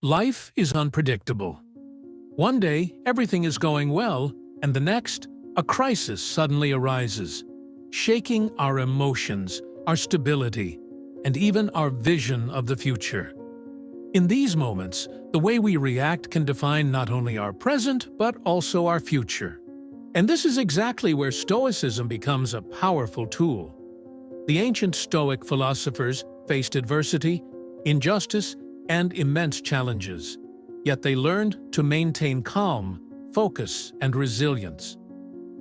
Life is unpredictable. One day, everything is going well, and the next, a crisis suddenly arises, shaking our emotions, our stability, and even our vision of the future. In these moments, the way we react can define not only our present, but also our future. And this is exactly where Stoicism becomes a powerful tool. The ancient Stoic philosophers faced adversity, injustice, and immense challenges, yet they learned to maintain calm, focus, and resilience.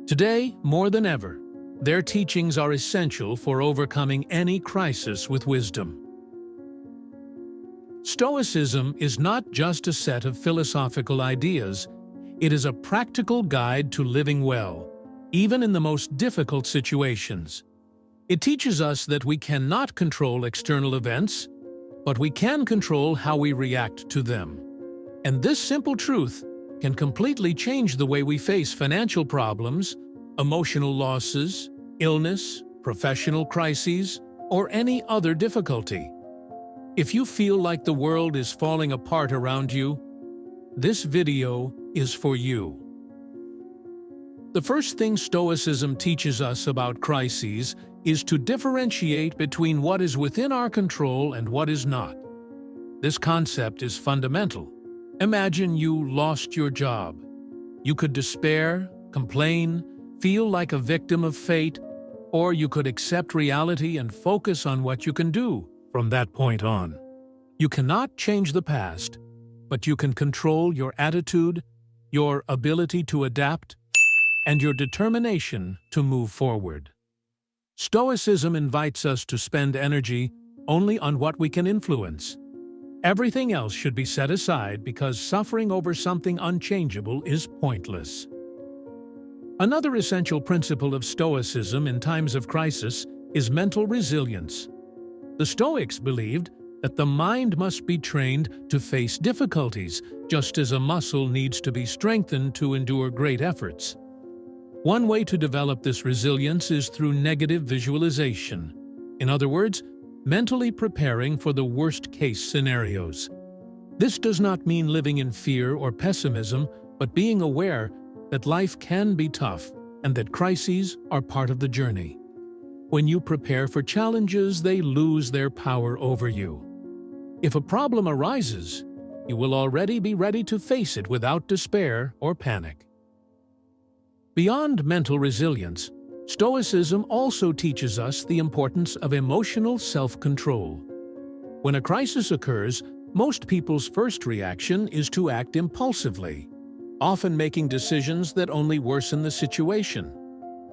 Today, more than ever, their teachings are essential for overcoming any crisis with wisdom. Stoicism is not just a set of philosophical ideas, it is a practical guide to living well, even in the most difficult situations. It teaches us that we cannot control external events, but we can control how we react to them. And this simple truth can completely change the way we face financial problems, emotional losses, illness, professional crises, or any other difficulty. If you feel like the world is falling apart around you, this video is for you. The first thing Stoicism teaches us about crises is to differentiate between what is within our control and what is not. This concept is fundamental. Imagine you lost your job. You could despair, complain, feel like a victim of fate, or you could accept reality and focus on what you can do from that point on. You cannot change the past, but you can control your attitude, your ability to adapt, and your determination to move forward. Stoicism invites us to spend energy only on what we can influence. Everything else should be set aside because suffering over something unchangeable is pointless. Another essential principle of Stoicism in times of crisis is mental resilience. The Stoics believed that the mind must be trained to face difficulties, just as a muscle needs to be strengthened to endure great efforts. One way to develop this resilience is through negative visualization. In other words, mentally preparing for the worst-case scenarios. This does not mean living in fear or pessimism, but being aware that life can be tough and that crises are part of the journey. When you prepare for challenges, they lose their power over you. If a problem arises, you will already be ready to face it without despair or panic. Beyond mental resilience, Stoicism also teaches us the importance of emotional self-control. When a crisis occurs, most people's first reaction is to act impulsively, often making decisions that only worsen the situation.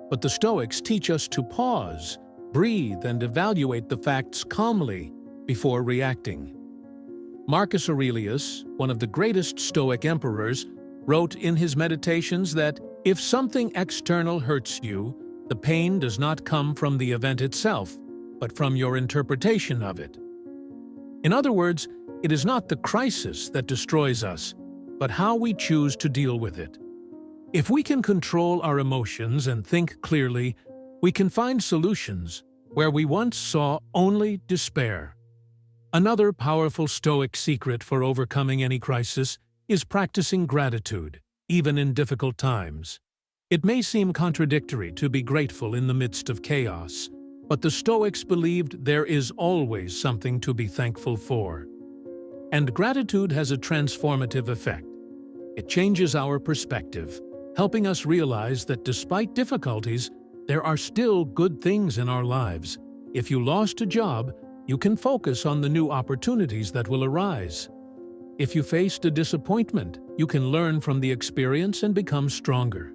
But the Stoics teach us to pause, breathe, and evaluate the facts calmly before reacting. Marcus Aurelius, one of the greatest Stoic emperors, wrote in his Meditations that if something external hurts you, the pain does not come from the event itself, but from your interpretation of it. In other words, it is not the crisis that destroys us, but how we choose to deal with it. If we can control our emotions and think clearly, we can find solutions where we once saw only despair. Another powerful Stoic secret for overcoming any crisis is practicing gratitude, even in difficult times. It may seem contradictory to be grateful in the midst of chaos, but the Stoics believed there is always something to be thankful for. And gratitude has a transformative effect. It changes our perspective, helping us realize that despite difficulties, there are still good things in our lives. If you lost a job, you can focus on the new opportunities that will arise. If you faced a disappointment, you can learn from the experience and become stronger.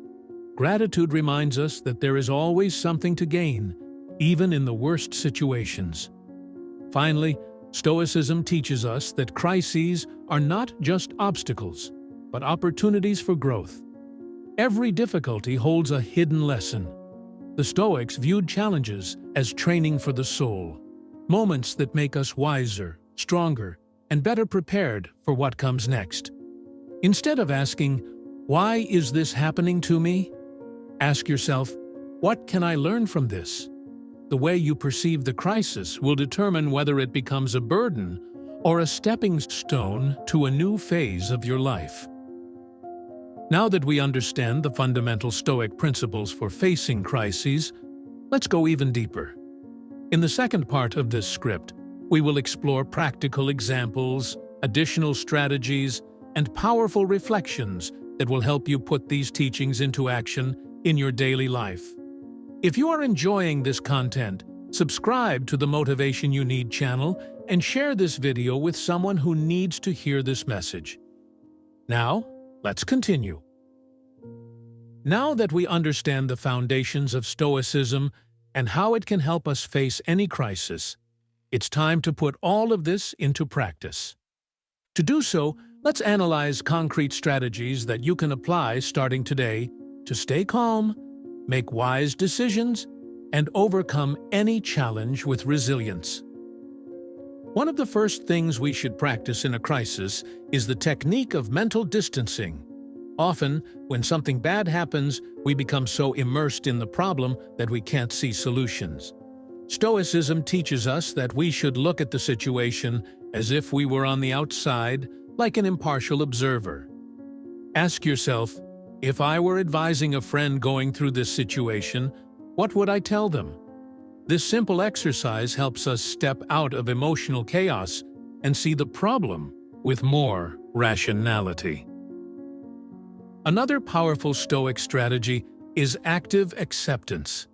Gratitude reminds us that there is always something to gain, even in the worst situations. Finally, Stoicism teaches us that crises are not just obstacles, but opportunities for growth. Every difficulty holds a hidden lesson. The Stoics viewed challenges as training for the soul, moments that make us wiser, stronger, and better prepared for what comes next. Instead of asking, "Why is this happening to me?" ask yourself, "What can I learn from this?" The way you perceive the crisis will determine whether it becomes a burden or a stepping stone to a new phase of your life. Now that we understand the fundamental Stoic principles for facing crises, let's go even deeper. In the second part of this script, we will explore practical examples, additional strategies, and powerful reflections that will help you put these teachings into action in your daily life. If you are enjoying this content, subscribe to the Motivation You Need channel and share this video with someone who needs to hear this message. Now, let's continue. Now that we understand the foundations of Stoicism and how it can help us face any crisis, it's time to put all of this into practice. To do so, let's analyze concrete strategies that you can apply starting today to stay calm, make wise decisions, and overcome any challenge with resilience. One of the first things we should practice in a crisis is the technique of mental distancing. Often, when something bad happens, we become so immersed in the problem that we can't see solutions. Stoicism teaches us that we should look at the situation as if we were on the outside, like an impartial observer. Ask yourself, if I were advising a friend going through this situation, what would I tell them? This simple exercise helps us step out of emotional chaos and see the problem with more rationality. Another powerful Stoic strategy is active acceptance.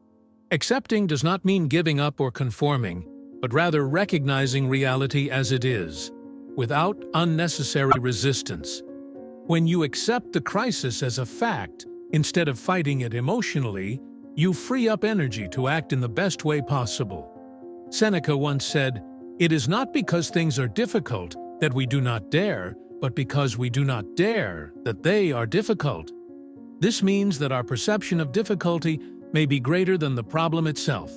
Accepting does not mean giving up or conforming, but rather recognizing reality as it is, without unnecessary resistance. When you accept the crisis as a fact, instead of fighting it emotionally, you free up energy to act in the best way possible. Seneca once said, "It is not because things are difficult that we do not dare, but because we do not dare that they are difficult." This means that our perception of difficulty may be greater than the problem itself.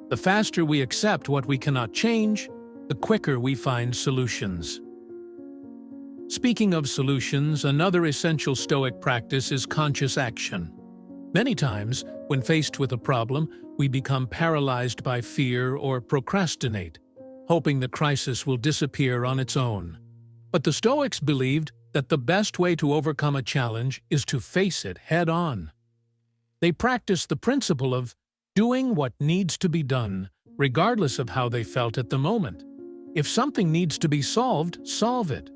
The faster we accept what we cannot change, the quicker we find solutions. Speaking of solutions, another essential Stoic practice is conscious action. Many times, when faced with a problem, we become paralyzed by fear or procrastinate, hoping the crisis will disappear on its own. But the Stoics believed that the best way to overcome a challenge is to face it head-on. They practiced the principle of doing what needs to be done, regardless of how they felt at the moment. If something needs to be solved, solve it.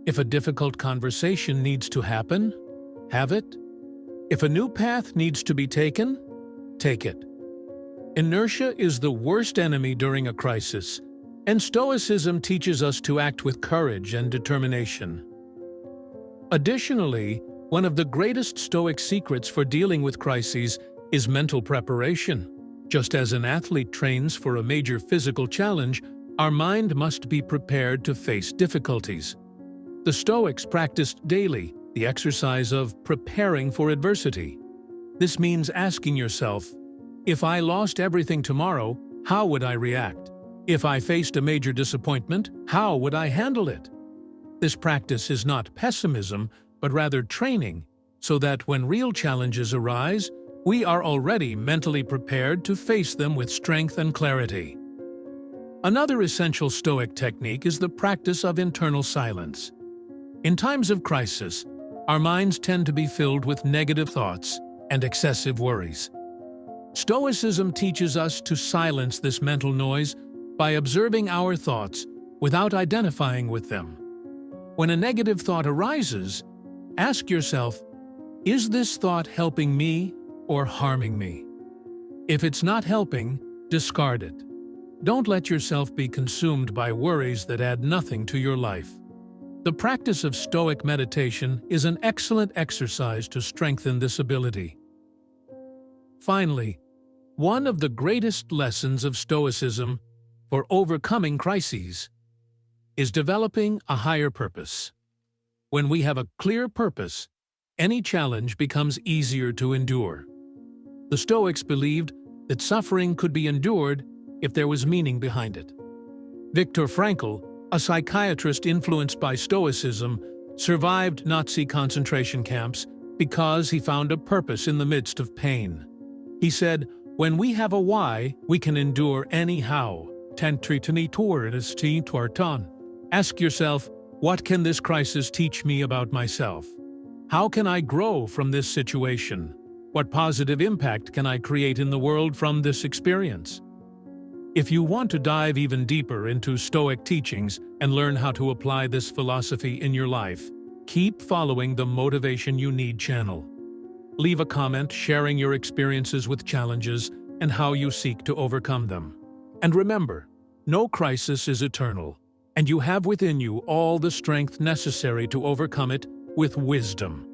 If a difficult conversation needs to happen, have it. If a new path needs to be taken, take it. Inertia is the worst enemy during a crisis, and Stoicism teaches us to act with courage and determination. Additionally, one of the greatest Stoic secrets for dealing with crises is mental preparation. Just as an athlete trains for a major physical challenge, our mind must be prepared to face difficulties. The Stoics practiced daily the exercise of preparing for adversity. This means asking yourself, if I lost everything tomorrow, how would I react? If I faced a major disappointment, how would I handle it? This practice is not pessimism, but rather training, so that when real challenges arise, we are already mentally prepared to face them with strength and clarity. Another essential Stoic technique is the practice of internal silence. In times of crisis, our minds tend to be filled with negative thoughts and excessive worries. Stoicism teaches us to silence this mental noise by observing our thoughts without identifying with them. When a negative thought arises, ask yourself, is this thought helping me or harming me? If it's not helping, discard it. Don't let yourself be consumed by worries that add nothing to your life. The practice of Stoic meditation is an excellent exercise to strengthen this ability. Finally, one of the greatest lessons of Stoicism for overcoming crises is developing a higher purpose. When we have a clear purpose, any challenge becomes easier to endure. The Stoics believed that suffering could be endured if there was meaning behind it. Viktor Frankl, a psychiatrist influenced by Stoicism, survived Nazi concentration camps because he found a purpose in the midst of pain. He said, "When we have a why, we can endure any how." Ask yourself, what can this crisis teach me about myself? How can I grow from this situation? What positive impact can I create in the world from this experience? If you want to dive even deeper into Stoic teachings and learn how to apply this philosophy in your life, keep following the Motivation You Need channel. Leave a comment sharing your experiences with challenges and how you seek to overcome them. And remember, no crisis is eternal, and you have within you all the strength necessary to overcome it with wisdom.